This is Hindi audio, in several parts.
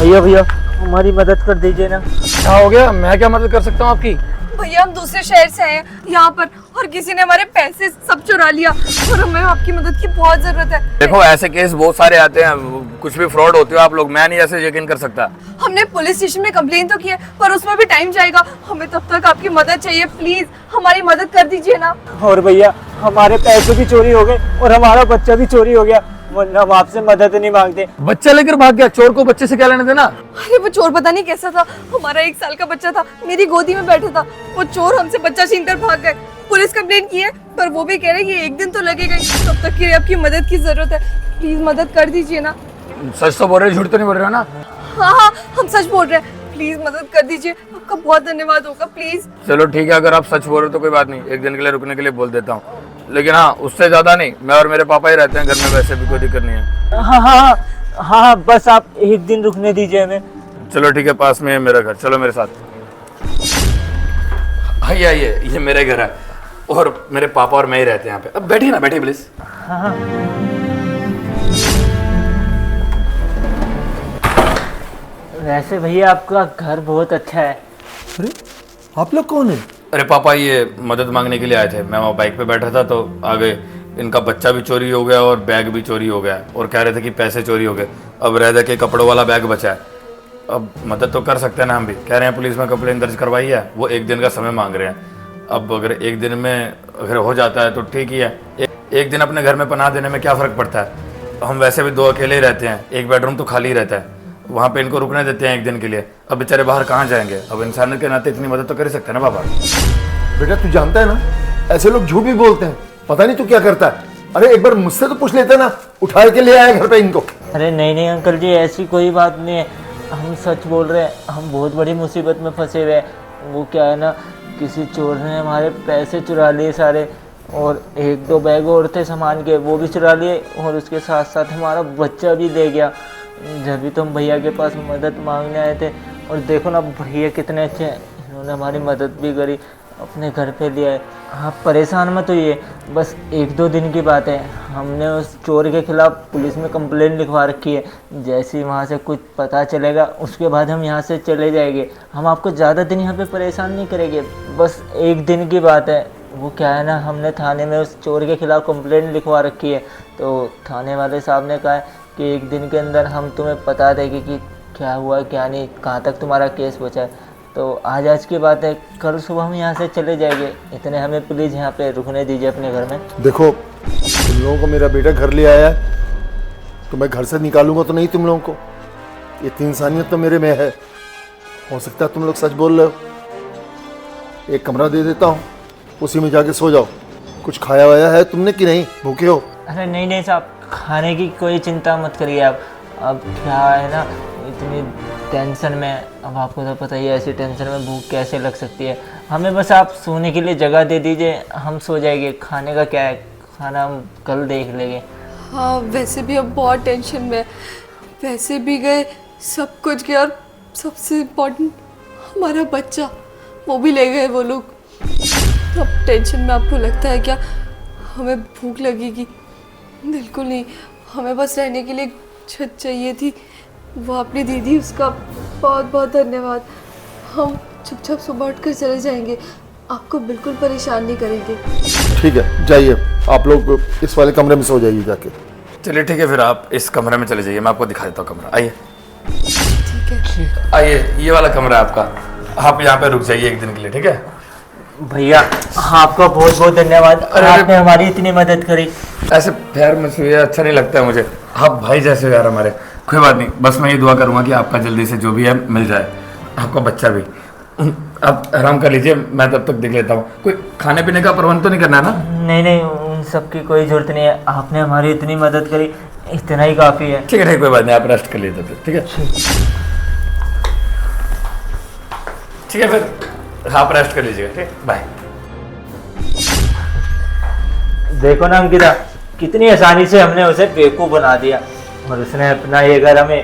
भैया भैया हमारी मदद कर दीजिए ना। क्या हो गया? मैं क्या मदद कर सकता हूँ आपकी? भैया हम दूसरे शहर से आए हैं यहाँ पर और किसी ने हमारे पैसे सब चुरा लिया और हमें आपकी मदद की बहुत जरूरत है। देखो ऐसे केस बहुत सारे आते हैं, कुछ भी फ्रॉड होते हो आप लोग, मैं नहीं ऐसे यकीन कर सकता। हमने पुलिस स्टेशन में कंप्लेन तो की है पर उसमें भी टाइम जाएगा, हमें तब तक आपकी मदद चाहिए, प्लीज हमारी मदद कर दीजिए ना। और भैया हमारे पैसे भी चोरी हो गए और हमारा बच्चा भी चोरी हो गया, वरना हम आपसे मदद नहीं मांगते। बच्चा लेकर भाग गया, चोर को बच्चे से क्या लेने देना? अरे वो चोर पता नहीं कैसा था, हमारा 1 साल का बच्चा था, मेरी गोदी में बैठा था, वो चोर हमसे बच्चा छीन कर भाग गए। पुलिस कंप्लेन की है पर वो भी कह रहे हैं कि 1 दिन तो लगेगा ही, तब तक के लिए आपकी मदद की जरूरत है, प्लीज मदद कर दीजिए ना। सच तो बोल रहे हो, झूठ तो नहीं बोल रहे हो ना? हाँ हाँ हम सच बोल रहे हैं, प्लीज मदद कर दीजिए, आपका बहुत धन्यवाद होगा प्लीज। चलो ठीक है, अगर आप सच बोल रहे हो तो कोई बात नहीं, 1 दिन के लिए रुकने के लिए बोल देता हूँ, लेकिन हाँ उससे ज्यादा नहीं, मैं और मेरे पापा ही रहते हैं घर में, वैसे भी कोई दिक्कत नहीं है। हाँ हाँ हाँ हाँ बस आप 1 दिन रुकने दीजिए हमें। चलो ठीक है, पास में है मेरा घर, चलो मेरे साथ। आइए आइए, ये मेरे घर है और मेरे पापा और मैं ही रहते हैं यहाँ पे। अब बैठिए ना, बैठिए प्लीज। हाँ हाँ वैसे भैया आपका घर बहुत अच्छा है। अरे आप लोग कौन है? अरे पापा ये मदद मांगने के लिए आए थे, मैं वहाँ बाइक पे बैठा था तो आ गए, इनका बच्चा भी चोरी हो गया और बैग भी चोरी हो गया और कह रहे थे कि पैसे चोरी हो गए, अब रह दे के कपड़ों वाला बैग बचा है। अब मदद तो कर सकते हैं ना हम भी, कह रहे हैं पुलिस में कंप्लेन दर्ज करवाई है, वो 1 दिन का समय मांग रहे हैं। अब अगर 1 दिन में अगर हो जाता है तो ठीक ही है, एक दिन अपने घर में पनाह देने में क्या फ़र्क पड़ता है? हम वैसे भी 2 अकेले ही रहते हैं, 1 बेडरूम तो खाली रहता है, वहाँ पे इनको रुकने देते हैं 1 दिन के लिए। अब बेचारे बाहर कहाँ जाएंगे? अब इंसानियत के नाते इतनी मदद तो कर ही सकते हैं ना पापा। बेटा तू जानता है ना ऐसे लोग झूठ भी बोलते हैं, पता नहीं तू क्या करता है। अरे एक बार मुझसे तो पूछ लेते ना, उठा के ले आए घर पे इनको। अरे नहीं नहीं अंकल जी ऐसी कोई बात नहीं है, हम सच बोल रहे हैं, हम बहुत बड़ी मुसीबत में फंसे हुए हैं। वो क्या है ना, किसी चोर ने हमारे पैसे चुरा लिए सारे और 1-2 बैग और थे सामान के, वो भी चुरा लिए और उसके साथ साथ हमारा बच्चा भी ले गया। जब भी तो हम भैया के पास मदद मांगने आए थे और देखो ना भैया कितने अच्छे हैं, इन्होंने हमारी मदद भी करी, अपने घर पे ले आए। आप परेशान मत होइए, बस 1-2 दिन की बात है, हमने उस चोर के खिलाफ पुलिस में कंप्लेंट लिखवा रखी है, जैसे ही वहाँ से कुछ पता चलेगा उसके बाद हम यहाँ से चले जाएंगे। हम आपको ज़्यादा दिन यहाँ पे परेशान नहीं करेंगे, बस 1 दिन की बात है। वो क्या है ना, हमने थाने में उस चोर के खिलाफ कंप्लेंट लिखवा रखी है, तो थाने वाले साहब ने कहा है कि 1 दिन के अंदर हम तुम्हें बता देंगे कि क्या हुआ क्या नहीं, कहाँ तक तुम्हारा केस बचा है। तो आज की बात है, कल सुबह हम यहाँ से चले जाएंगे, इतने हमें प्लीज़ यहाँ पे रुकने दीजिए अपने घर में। देखो तुम लोगों को मेरा बेटा घर ले आया है तो मैं घर से निकालूंगा तो नहीं तुम लोगों को, इतनी इंसानियत तो मेरे में है। हो सकता है तुम लोग सच बोल रहे हो, एक कमरा दे देता हूँ, उसी में जाके सो जाओ। कुछ खाया वाया है तुमने कि नहीं, भूखे हो? अरे नहीं नहीं साहब, खाने की कोई चिंता मत करिए आप। अब क्या है ना, इतनी टेंशन में, अब आपको तो पता ही है ऐसी टेंशन में भूख कैसे लग सकती है। हमें बस आप सोने के लिए जगह दे दीजिए, हम सो जाएंगे। खाने का क्या है, खाना हम कल देख लेंगे। हाँ वैसे भी अब बहुत टेंशन में, वैसे भी गए सब कुछ गया और सबसे इम्पोर्टेंट हमारा बच्चा, वो भी ले गए वो लोग। अब टेंशन में आपको लगता है क्या हमें भूख लगेगी? बिल्कुल नहीं, हमें बस रहने के लिए एक छत चाहिए थी, वो आपने दे दी, उसका बहुत बहुत धन्यवाद। हम चुपचाप सुबह उठ कर चले जाएंगे, आपको बिल्कुल परेशान नहीं करेंगे। ठीक है जाइए, आप लोग इस वाले कमरे में सो जाइए जाके। चलिए ठीक है, फिर आप इस कमरे में चले जाइए, मैं आपको दिखा देता हूँ कमरा। आइए ठीक है, आइए, ये वाला कमरा है आपका, आप यहाँ पे रुक जाइए 1 दिन के लिए, ठीक है? भैया आपका बहुत बहुत धन्यवाद, आपने हमारी इतनी मदद करी। ऐसे प्यार में छुए अच्छा नहीं लगता है मुझे, आप भाई जैसे हो यार हमारे। कोई बात नहीं, बस मैं ये दुआ करूँगा कि आपका जल्दी से जो भी है मिल जाए, आपका बच्चा भी। आप आराम कर लीजिए, मैं तब तक देख लेता हूँ। कोई खाने पीने का प्रबंध तो नहीं करना है ना? नहीं नहीं उन सब की कोई ज़रूरत नहीं है, आपने हमारी इतनी मदद करी, इतना ही काफ़ी है। ठीक है, कोई बात नहीं, आप रेस्ट कर लीजिए फिर, ठीक है? ठीक है फिर आप रेस्ट कर लीजिएगा, ठीक, बाय। देखो ना अंकिता, कितनी आसानी से हमने उसे बेवकूफ़ बना दिया और उसने अपना ये घर हमें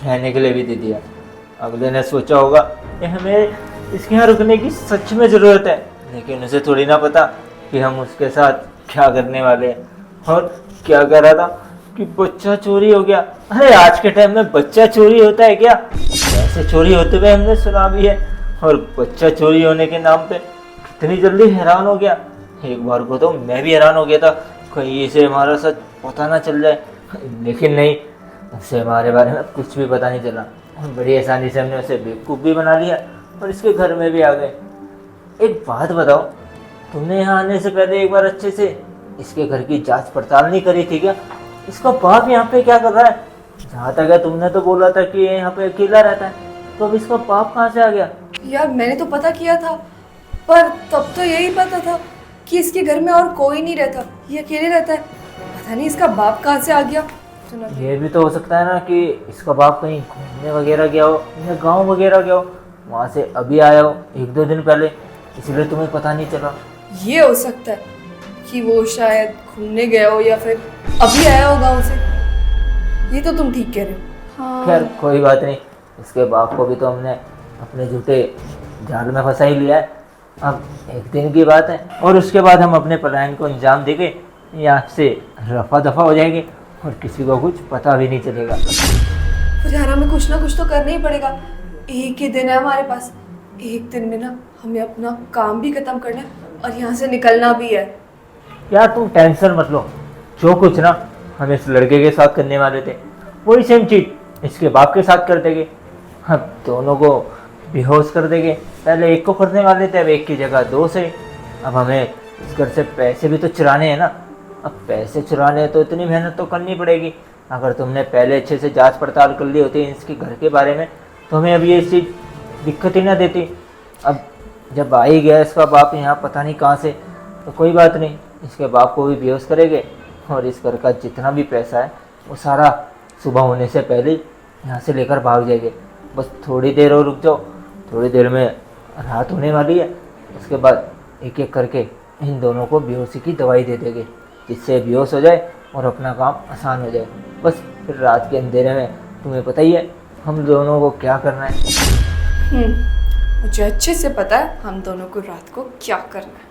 रहने के लिए भी दे दिया। अगले ने सोचा होगा कि हमें इसके यहाँ रुकने की सच में ज़रूरत है, लेकिन उसे थोड़ी ना पता कि हम उसके साथ क्या करने वाले हैं। और क्या कर रहा था कि बच्चा चोरी हो गया। अरे आज के टाइम में बच्चा चोरी होता है क्या? पैसे चोरी होते हुए हमने सुना भी है, और बच्चा चोरी होने के नाम पे कितनी जल्दी हैरान हो गया। एक बार को तो मैं भी हैरान हो गया था, कहीं इसे हमारा सच पता ना चल जाए, लेकिन नहीं, उसे हमारे बारे में कुछ भी पता नहीं चला। बड़ी आसानी से हमने उसे बेवकूफ़ भी बना लिया और इसके घर में भी आ गए। एक बात बताओ, तुमने यहाँ आने से पहले एक बार अच्छे से इसके घर की जांच पड़ताल नहीं करी थी क्या? इसका बाप यहाँ पे क्या कर रहा है? जहाँ तक है तुमने तो बोला था कि ये यहाँ पे अकेला रहता है, तो अब इसका बाप कहाँ से आ गया? यार मैंने तो पता किया था, पर तब तो यही पता था कि इसके घर में और कोई नहीं रहता, ये अकेले रहता है। पता नहीं इसका बाप कहाँ से आ गया। सुना ये भी तो हो सकता है ना कि इसका बाप कहीं घूमने वगैरह गया हो या गांव वगैरह गया हो, वहाँ से अभी आया हो 1-2 दिन पहले, इसलिए तुम्हें पता नहीं चला। ये हो सकता है कि वो शायद घूमने गया हो या फिर अभी आया हो गाँव से। ये तो तुम ठीक कह रहे हो। हाँ खैर कोई बात नहीं, इसके बाप को भी तो हमने अपने झूठे जाल में फंसा ही लिया है। अब एक दिन की बात है और उसके बाद हम अपने प्लान को अंजाम देंगे, यहाँ से रफा दफा हो जाएंगे और किसी को कुछ पता भी नहीं चलेगा। फिर यार हमें कुछ ना कुछ तो करना ही पड़ेगा। एक ही दिन है हमारे पास, एक दिन में ना हमें अपना काम भी खत्म करना है और यहाँ से निकलना भी है। यार तुम टेंशन मत लो, जो कुछ ना हम इस लड़के के साथ करने वाले थे वही सेम चीज इसके बाप के साथ कर देंगे। हम दोनों को बेहोश कर देंगे। पहले एक को करने वाले थे, अब एक की जगह 2 से। अब हमें इस घर से पैसे भी तो चुराने हैं ना। अब पैसे चुराने हैं तो इतनी मेहनत तो करनी पड़ेगी। अगर तुमने पहले अच्छे से जांच पड़ताल कर ली होती इसके घर के बारे में तो हमें अब ये चीज़ दिक्कत ही ना देती। अब जब आ ही गया इसका बाप यहाँ पता नहीं कहाँ से, तो कोई बात नहीं, इसके बाप को भी बेहोश करेंगे और इस घर का जितना भी पैसा है वो सारा सुबह होने से पहले यहाँ से लेकर भाग जाएंगे। बस थोड़ी देर और रुक जाओ, थोड़ी देर में रात होने वाली है। उसके बाद एक एक करके इन दोनों को बेहोशी की दवाई दे देंगे, जिससे बेहोश हो जाए और अपना काम आसान हो जाए। बस फिर रात के अंधेरे में तुम्हें पता ही है हम दोनों को क्या करना है। मुझे अच्छे से पता है हम दोनों को रात को क्या करना है।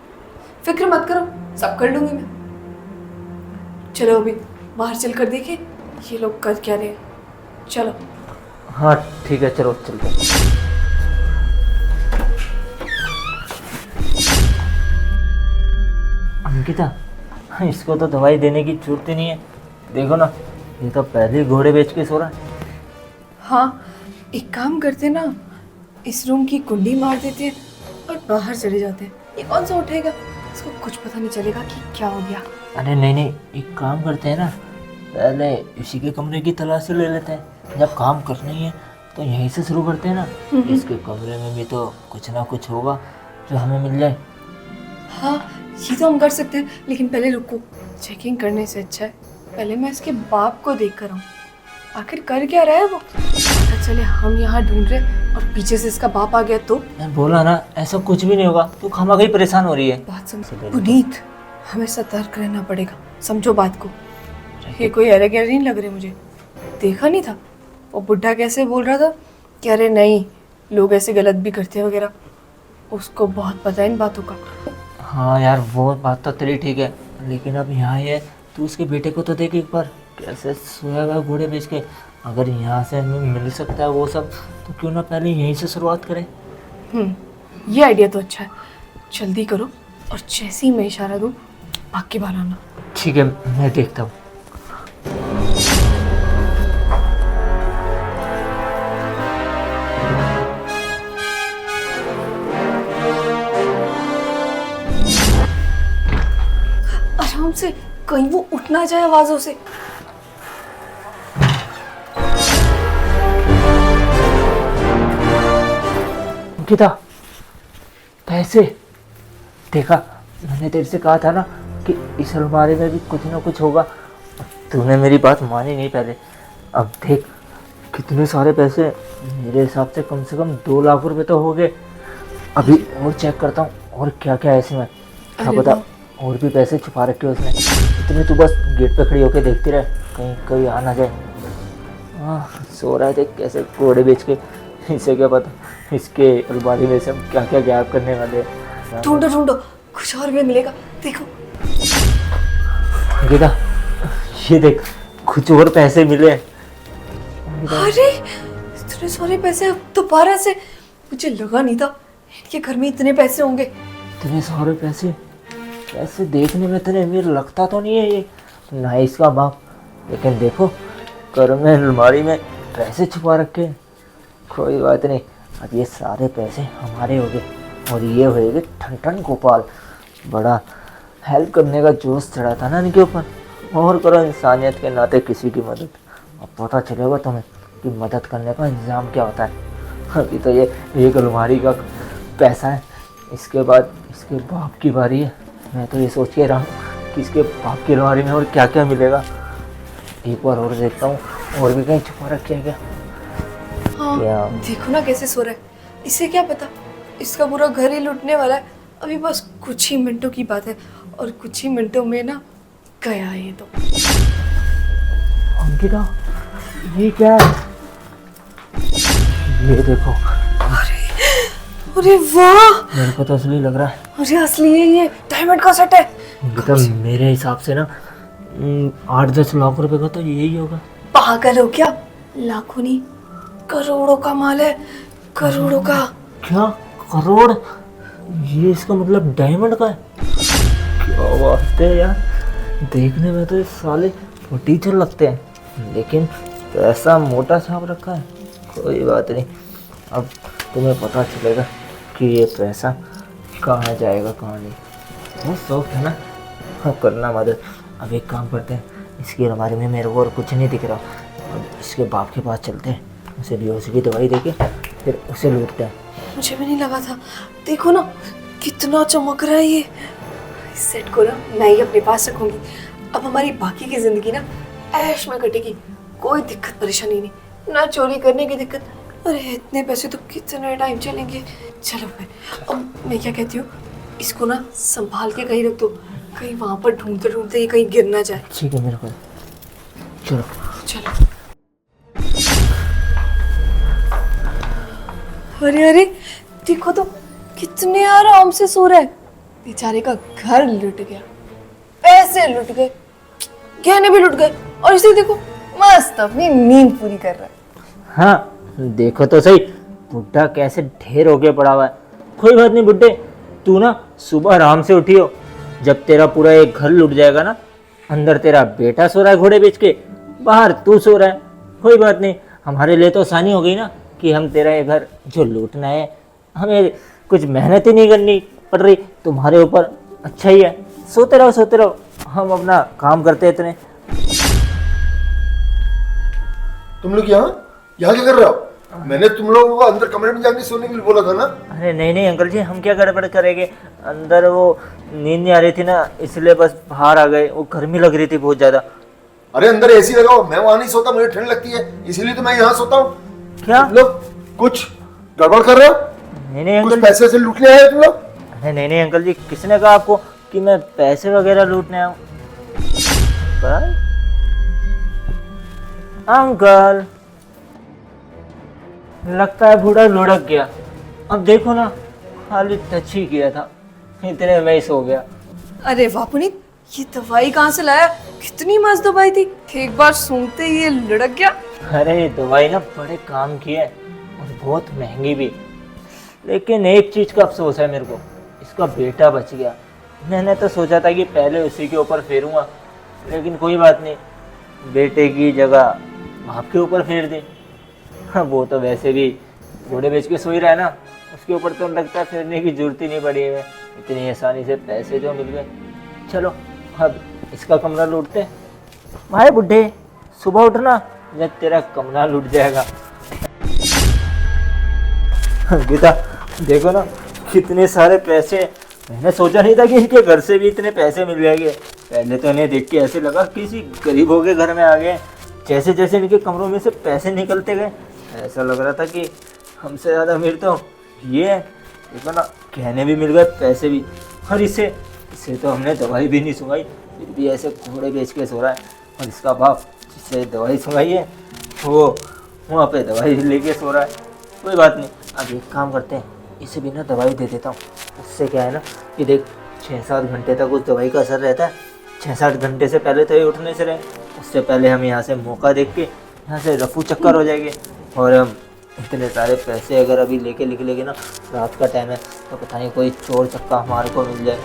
फिक्र मत करो, सब कर लूँगी मैं। चलो अभी बाहर चल कर देखें ये लोग कर क्या रहे हैं। चलो। हाँ ठीक है, चलो चलते हैं। अंकिता, इसको तो दवाई देने की जरूरत ही नहीं है। देखो ना, ये तो पहले ही घोड़े बेच के सो रहा है। हाँ एक काम करते ना, इस रूम की कुंडी मार देते हैं और बाहर चले जाते हैं। ये कौन सा उठेगा, इसको कुछ पता नहीं चलेगा कि क्या हो गया। अरे नहीं नहीं, एक काम करते हैं ना, पहले इसी के कमरे की तलाशी ले लेते हैं। जब काम करना ही है तो यहीं से शुरू करते हैं ना। इसके कमरे में भी तो कुछ ना कुछ होगा जो हमें मिल जाए। हाँ ये तो हम कर सकते हैं, लेकिन पहले रुको। चेकिंग करने से अच्छा है पहले मैं इसके बाप को देख कर आऊँ, आखिर कर क्या रहा है वो। पता चले हम यहाँ ढूंढ रहे और पीछे से इसका बाप आ गया तो। मैं बोला ना, ऐसा कुछ भी नहीं होगा, तू खामखा ही परेशान हो रही है। बात समझ पुनीत, हमें सतर्क रहना पड़ेगा, समझो बात को। ये कोई अरे गहरे नहीं लग रहे मुझे। देखा नहीं था वो बुढ़ा कैसे बोल रहा था कि अरे नहीं लोग ऐसे गलत भी करते हैं वगैरह। उसको बहुत पता है इन बातों का। हाँ यार वो बात तो तेरी ठीक है, लेकिन अब यहाँ ही है, तू उसके बेटे को तो देख एक बार, कैसे सोया हुआ घोड़े बेच के। अगर यहाँ से हमें मिल सकता है वो सब, तो क्यों ना पहले यहीं से शुरुआत करें। ये आइडिया तो अच्छा है, जल्दी करो और जैसे ही मैं इशारा दूँ भाग के बाहर आना। ठीक है, मैं देखता हूँ। आराम से, कहीं वो उठ ना जाए आवाजों से। अंकिता, पैसे देखा, मैंने तेरे से कहा था ना कि इस अलमारी में भी कुछ ना कुछ होगा। तूने मेरी बात मानी नहीं पहले। अब देख कितने सारे पैसे, मेरे हिसाब से कम 2 लाख रुपए तो हो गए। अभी और चेक करता हूँ और क्या क्या है इसमें, क्या पता और भी पैसे छुपा रखे हो उसने। इतनी तू बस गेट पे खड़ी होके देखती रहे, कहीं कोई आ ना जाए। सो रहा है, देख कैसे घोड़े बेच के। इसे क्या पता इसके अलमारी में से हम क्या क्या गायब करने वाले हैं। ढूंढो ढूंढो, कुछ और भी मिलेगा, देखो। अंकिता ये देख, कुछ और पैसे मिले। अरे इतने सारे पैसे दोबारा से, मुझे लगा नहीं था इनके घर में इतने पैसे होंगे। इतने सारे पैसे, पैसे देखने में इतने अमीर लगता तो नहीं है ये, ना इसका बाप, लेकिन देखो घर में अलमारी में पैसे छुपा रखे हैं। कोई बात नहीं, अब ये सारे पैसे हमारे हो गए और ये होएगे ठन ठन गोपाल। बड़ा हेल्प करने का जोश चढ़ा था ना इनके ऊपर, और करो इंसानियत के नाते किसी की मदद। अब पता चलेगा तुम्हें कि मदद करने का इंतजाम क्या होता है। अभी तो ये एक अलमारी का पैसा है, इसके बाद इसके बाप की बारी है। मैं तो ये सोच के रहा हूँ कि इसके बाप की अलमारी में और क्या क्या मिलेगा। एक बार और देखता हूँ और भी कहीं छुपा रखे है क्या। हाँ क्या? देखो ना कैसे सो रहा है, इसे क्या पता इसका पूरा घर ही लूटने वाला है। अभी बस कुछ ही मिनटों की बात है और कुछ ही मिनटों में ना गया है ये तो। अंकिता, ये क्या है? ये देखो, अरे वाह, मेरे को तो असली लग रहा है। अरे असली है ये, डायमंड का सेट है। अंकिता, मेरे हिसाब से ना 8-10 लाख रुपए का तो यही होगा। पागल हो क्या, लाखों नहीं करोड़ों का माल है, करोड़ों का। क्या करोड़? ये इसका मतलब डायमंड का है? क्या बात है यार, देखने में तो ये साले फटीचर लगते हैं, लेकिन पैसा मोटा छाप रखा है। कोई बात नहीं, अब तुम्हें पता चलेगा कि ये पैसा कहाँ जाएगा कहाँ नहीं। बहुत शौक है ना, हाँ करना मदद। अब एक काम करते हैं, इसकी अलमारी में मेरे को और कुछ नहीं दिख रहा, अब इसके बाप के पास चलते हैं, उसे बेहोशी की दवाई देके फिर उसे लूटते हैं। मुझे भी नहीं लगा था, देखो ना कितना चमक रहा है ये। इस सेट को ना मैं ही अपने पास रखूंगी। अब हमारी बाकी की जिंदगी ना ऐश में कटेगी, कोई दिक्कत परेशानी नहीं, ना चोरी करने की दिक्कत। अरे इतने पैसे तो कितना टाइम चलेंगे। चलो फिर अब मैं क्या कहती हूँ, इसको ना संभाल के कहीं रख दो, कहीं वहां पर ढूंढते ढूंढते ये कहीं गिर ना जाए। ठीक है मेरे को, चलो चलो। अरे अरे देखो तो कितने आराम से सो रहा है, बेचारे का घर लुट गया, पैसे लुट गए, गहने भी लुट गए, और इसे देखो मस्त अपनी नींद पूरी कर रहा है। हाँ देखो तो सही, बुड्ढा कैसे ढेर होके पड़ा हुआ है। कोई बात नहीं बुड्ढे, तू ना सुबह आराम से उठियो, जब तेरा पूरा एक घर लुट जाएगा ना, अंदर तेरा बेटा सो रहा है घोड़े बेच के, बाहर तू सो रहा है। कोई बात नहीं, हमारे लिए तो आसानी हो गई ना कि हम तेरा ये घर जो लूटना है, हमें कुछ मेहनत ही नहीं करनी पड़ रही, तुम्हारे ऊपर अच्छा ही है। सोते रहो, हम अपना काम करते इतने। तुम लोग यहाँ क्या कर रहे हो? मैंने तुम लोगों को अंदर कमरे में जाके सोने के लिए बोला था ना। अरे नहीं अंकल जी, हम क्या गड़बड़ करेंगे, अंदर वो नींद नहीं आ रही थी ना, इसलिए बस बाहर आ गए, वो गर्मी लग रही थी बहुत ज्यादा। अरे अंदर एसी लगाओ, मैं वहां नहीं सोता, मुझे ठंड लगती है, इसीलिए तो मैं यहाँ सोता हूँ। क्या? तुम लोग कुछ गड़बड़ कर रहे हो? नहीं कुछ अंकल, पैसे से लूटने आए तुम लोग? अरे नहीं अंकल जी, किसने कहा आपको कि मैं पैसे वगैरह लूटने आऊँ? अंकल लगता है बूढ़ा लुढ़क गया। अब देखो ना, खाली टच ही किया था, इतने में ही सो गया। अरे वाह पुनीत, ये दवाई कहाँ से लाया, कितनी मस्त दवाई थी, एक बार सूंघते ही ये लुढ़क गया। अरे दवाई ना बड़े काम की है और बहुत महंगी भी, लेकिन एक चीज का अफसोस है मेरे को, इसका बेटा बच गया। मैंने तो सोचा था कि पहले उसी के ऊपर फेरूंगा, लेकिन कोई बात नहीं, बेटे की जगह बाप के ऊपर फेर दे। हाँ वो तो वैसे भी घोड़े बेच के सो ही रहा है ना, उसके ऊपर तो लगता है फेरने की जरूरत ही नहीं पड़ी है, इतनी आसानी से पैसे जो मिल गए। चलो अब इसका कमरा लूटते। भाई बुड्ढे, सुबह उठना जब तेरा कमरा लूट जाएगा। गीता देखो ना कितने सारे पैसे, मैंने सोचा नहीं था कि इनके घर से भी इतने पैसे मिल जाएंगे। पहले तो इन्हें देख के ऐसे लगा किसी गरीबों के घर में आ गए, जैसे जैसे इनके कमरों में से पैसे निकलते गए ऐसा लग रहा था कि हमसे ज़्यादा अमीर तो ये है। देखो ना, गहने भी मिल गए, पैसे भी, और इसे तो हमने दवाई भी नहीं सुंघाई, फिर भी ऐसे घोड़े बेच के सो रहा है। और इसका बाप जिससे दवाई सुंघाई है वो वहाँ पे दवाई लेके सो रहा है। कोई बात नहीं, अब एक काम करते हैं, इसे भी ना दवाई दे देता हूँ। उससे क्या है ना कि देख 6-7 घंटे तक उस दवाई का असर रहता है, 6-7 घंटे से पहले तो ये उठ नहीं से रहे, उससे पहले हम यहाँ से मौका देख के यहाँ से रफू चक्कर हो जाएंगे और हम इतने सारे पैसे अगर अभी लेके निकलेगी ना, रात का टाइम है, तो पता नहीं कोई चोर चक्का हमारे को मिल जाए।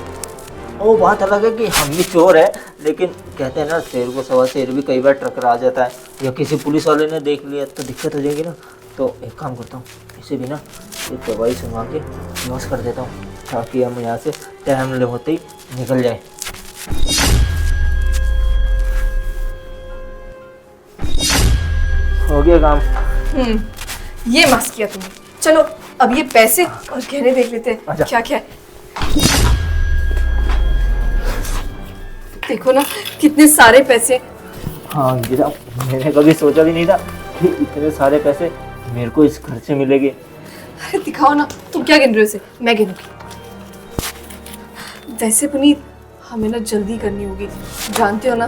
वो बात अलग है कि हम भी चोर है, लेकिन कहते हैं ना शेर को सवा शेर भी कई बार टकरा जाता है, या किसी पुलिस वाले ने देख लिया तो दिक्कत हो जाएगी ना। तो एक काम करता हूँ, इसे भी ना एक दवाई सुनवा के लॉस कर देता हूँ, ताकि हम यहाँ से टाइम होते ही निकल जाए। हो गया काम। ये मस्त किया तुमने। चलो अब ये पैसे और गहने देख लेते हैं। अच्छा। क्या क्या है। देखो ना कितने सारे पैसे। हाँ गिरा, मैंने कभी सोचा भी नहीं था कि इतने सारे पैसे मेरे को इस घर से मिलेंगे। अरे दिखाओ ना, तुम क्या गिन रहे हो इसे, मैं गिनूंगी। वैसे पुनीत हमें ना जल्दी करनी होगी, जानते हो ना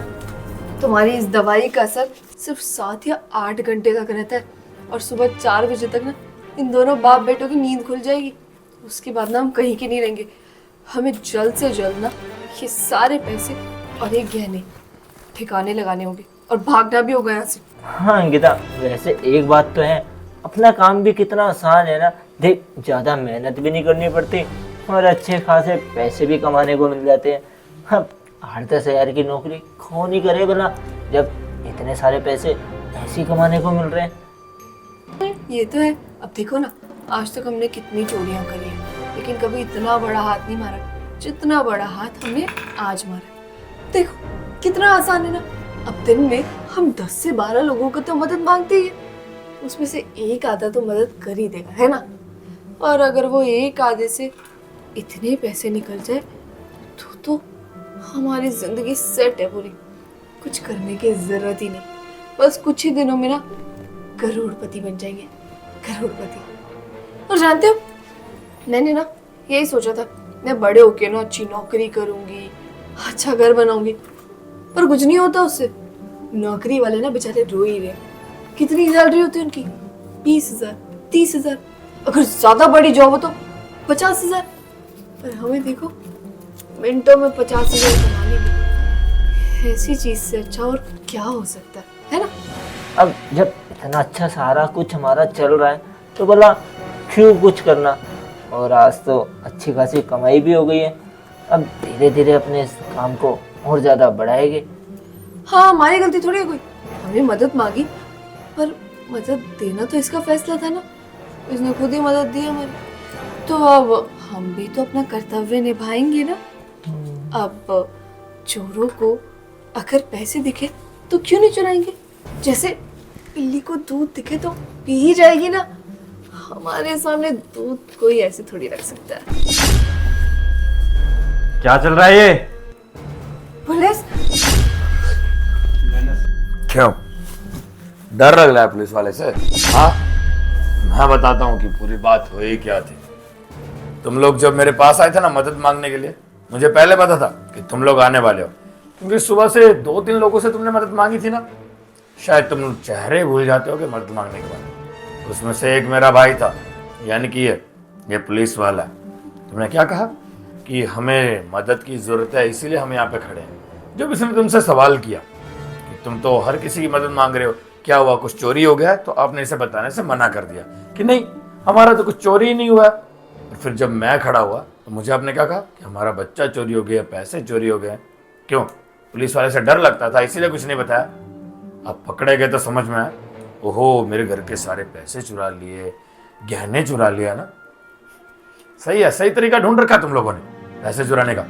तुम्हारी इस दवाई का असर सिर्फ 7 या 8 घंटे तक रहता है, और सुबह 4 बजे तक ना इन दोनों बाप बेटों की नींद खुल जाएगी। उसके बाद ना हम कहीं के नहीं रहेंगे। हमें जल्द से जल्द ना ये सारे पैसे और ये गहने ठिकाने लगाने होंगे और भागना भी होगा यहाँ से। हाँ अंकिता, वैसे एक बात तो है, अपना काम भी कितना आसान है ना। देख, ज़्यादा मेहनत भी नहीं करनी पड़ती और अच्छे खासे पैसे भी कमाने को मिल जाते हैं। हाँ, 8-10 हज़ार की नौकरी कौन ही करे भला, जब इतने सारे पैसे ऐसे ही कमाने को मिल रहे हैं। ये तो है। अब देखो ना, आज तक हमने कितनी चोरियां करी है, लेकिन कभी इतना बड़ा हाथ नहीं मारा जितना बड़ा हाथ हमने आज मारा। देखो कितना आसान है ना। अब दिन में हम 10 से 12 लोगों को तो मदद मांगते ही है, उसमें से एक आधा तो मदद कर ही देगा, है ना। और अगर वो एक आधे से इतने पैसे निकल जाए तो हमारी जिंदगी सेट है पूरी। कुछ करने की जरूरत ही नहीं, बस कुछ ही दिनों में ना करोड़पति बन जाएंगे, करोड़पति। और जानते हो, मैंने ना यही सोचा था, मैं बड़े होके ना अच्छी नौकरी करूंगी, अच्छा घर बनाऊंगी, पर कुछ नहीं होता उससे। नौकरी वाले ना बेचारे रो ही रहे। कितनी सैलरी होती है उनकी? 20,000, 30,000, अगर ज्यादा बड़ी जॉब हो तो 50,000। पर हमें देखो, मिनटों में 50,000 कमा लेंगे। ऐसी चीज से अच्छा और क्या हो सकता है ना। अब जब इतना अच्छा सारा कुछ हमारा चल रहा है, तो भला क्यों कुछ करना। और आज तो अच्छी खासी कमाई भी हो गई है, अब धीरे धीरे अपने इस काम को और ज़्यादा बढ़ाएंगे। हाँ, हमारी गलती थोड़ी है कोई, हमने मदद मांगी, पर मदद देना तो इसका फैसला था ना, इसने खुद ही मदद दी हमारी, तो अब हम भी तो अपना कर्तव्य निभाएंगे ना। अब चोरों को अगर पैसे दिखे तो क्यों नहीं चुराएंगे। जैसे बिल्ली को दूध दिखे तो पी ही जाएगी ना। हमारे सामने दूध कोई ऐसे थोड़ी रख सकता है। क्या चल रहा है ये? पुलिस? क्यों डर लग रहा है पुलिस वाले से? हाँ, मैं बताता हूँ कि पूरी बात हुई क्या थी। तुम लोग जब मेरे पास आए थे ना मदद मांगने के लिए, मुझे पहले पता था कि तुम लोग आने वाले हो, क्योंकि सुबह से 2-3 लोगों से तुमने मदद मांगी थी ना। शायद तुम लोग चेहरे भूल जाते हो कि मदद मांगने के बाद। उसमें से एक मेरा भाई था, यानी कि ये पुलिस वाला। तुमने क्या कहा कि हमें मदद की ज़रूरत है, इसीलिए हम यहाँ पे खड़े हैं। जब इसने तुमसे सवाल किया कि तुम तो हर किसी की मदद मांग रहे हो, क्या हुआ, कुछ चोरी हो गया है, तो आपने इसे बताने से मना कर दिया कि नहीं, हमारा तो कुछ चोरी ही नहीं हुआ। फिर जब मैं खड़ा हुआ तो मुझे आपने क्या कहा कि हमारा बच्चा चोरी हो गया, पैसे चोरी हो गए। क्यों? पुलिस वाले से डर लगता था, इसीलिए कुछ नहीं बताया। अब पकड़े गए तो समझ में आया, ओहो मेरे घर के सारे पैसे चुरा लिए, गहने चुरा लिया ना। सही है, सही तरीका ढूंढ रखा तुम लोगों ने पैसे चुराने का।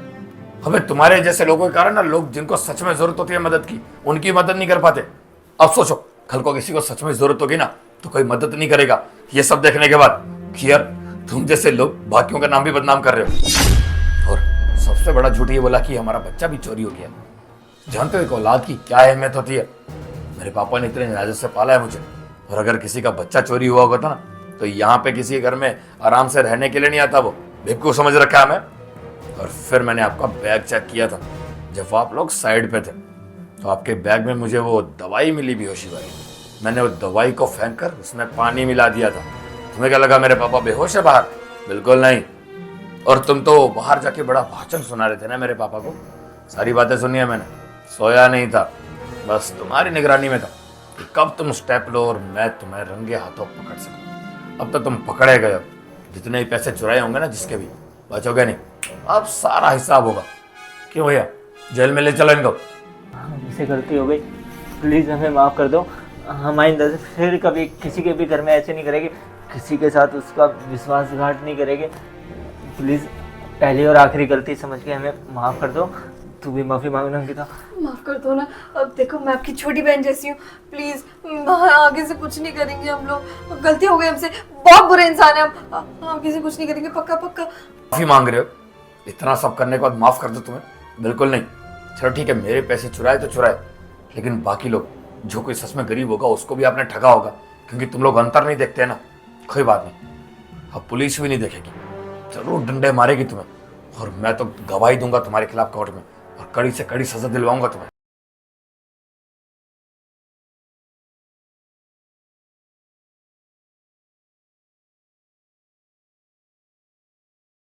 हमें तुम्हारे जैसे लोगों के कारण ना, लोग जिनको सच में जरूरत होती है मदद की, उनकी मदद नहीं कर पाते। अब सोचो, कल को किसी को सच में जरूरत होगी ना, तो कोई मदद नहीं करेगा। ये सब देखने के बाद कि यार तुम जैसे लोग बाकियों का नाम भी बदनाम कर रहे हो। और सबसे बड़ा झूठ ये बोला कि हमारा बच्चा भी चोरी हो गया। जानते हो एक औलाद की क्या अहमियत होती है? मेरे पापा ने इतने नाजुक से पाला है मुझे, और अगर किसी का बच्चा चोरी हुआ होगा ना, तो यहाँ पे किसी घर में आराम से रहने के लिए नहीं आता, वो बेवकूफ समझ रखा है हमें। और फिर मैंने आपका बैग चेक किया था जब आप लोग साइड पे थे, तो आपके बैग में मुझे वो दवाई मिली बेहोशी वाली। मैंने वो दवाई को फेंक कर उसमें पानी मिला दिया था। तुम्हें क्या लगा मेरे पापा बेहोश है बाहर? बिल्कुल नहीं। और तुम तो बाहर जाके बड़ा भाषण सुना रहे थे ना मेरे पापा को। सारी बातें सुनी है मैंने, सोया नहीं था, बस तुम्हारी निगरानी में था कि कब तुम स्टेप लो और मैं तुम्हें रंगे हाथों पकड़ सकूं। अब तो तुम पकड़े गए हो। जितने भी पैसे चुराए होंगे ना, जिसके भी, बचोगे नहीं। अब सारा हिसाब होगा। क्यों भैया, जेल में ले चलो इनको। हमसे गलती हो गई, प्लीज़ हमें माफ़ कर दो। हम आइंदा से फिर कभी किसी के भी घर में ऐसे नहीं करेंगे, किसी के साथ उसका विश्वासघात नहीं करेंगे। प्लीज़ पहली और आखिरी गलती समझ के हमें माफ़ कर दो। तू भी माफ़ी मांगना अंकिता। माफ़ कर दो ना। अब देखो मैं आपकी छोटी बहन जैसी हूँ, प्लीज़ आगे से कुछ नहीं करेंगे हम लोग। गलती हो गई हमसे, बहुत बुरे इंसान है हम। आगे से कुछ नहीं करेंगे, पक्का पक्का। माफी मांग रहे हो? इतना सब करने के बाद माफ कर दो तुम्हें? बिल्कुल नहीं। चलो ठीक है, मेरे पैसे चुराए तो चुराए, लेकिन बाकी लोग, जो कोई सच में गरीब होगा उसको भी आपने ठगा होगा, क्योंकि तुम लोग अंतर नहीं देखते हैं ना। कोई बात नहीं, अब पुलिस भी नहीं देखेगी, जरूर डंडे मारेगी तुम्हें, और मैं तो गवाही दूंगा तुम्हारे खिलाफ कोर्ट में, और कड़ी से कड़ी सजा दिलवाऊंगा तुम्हें।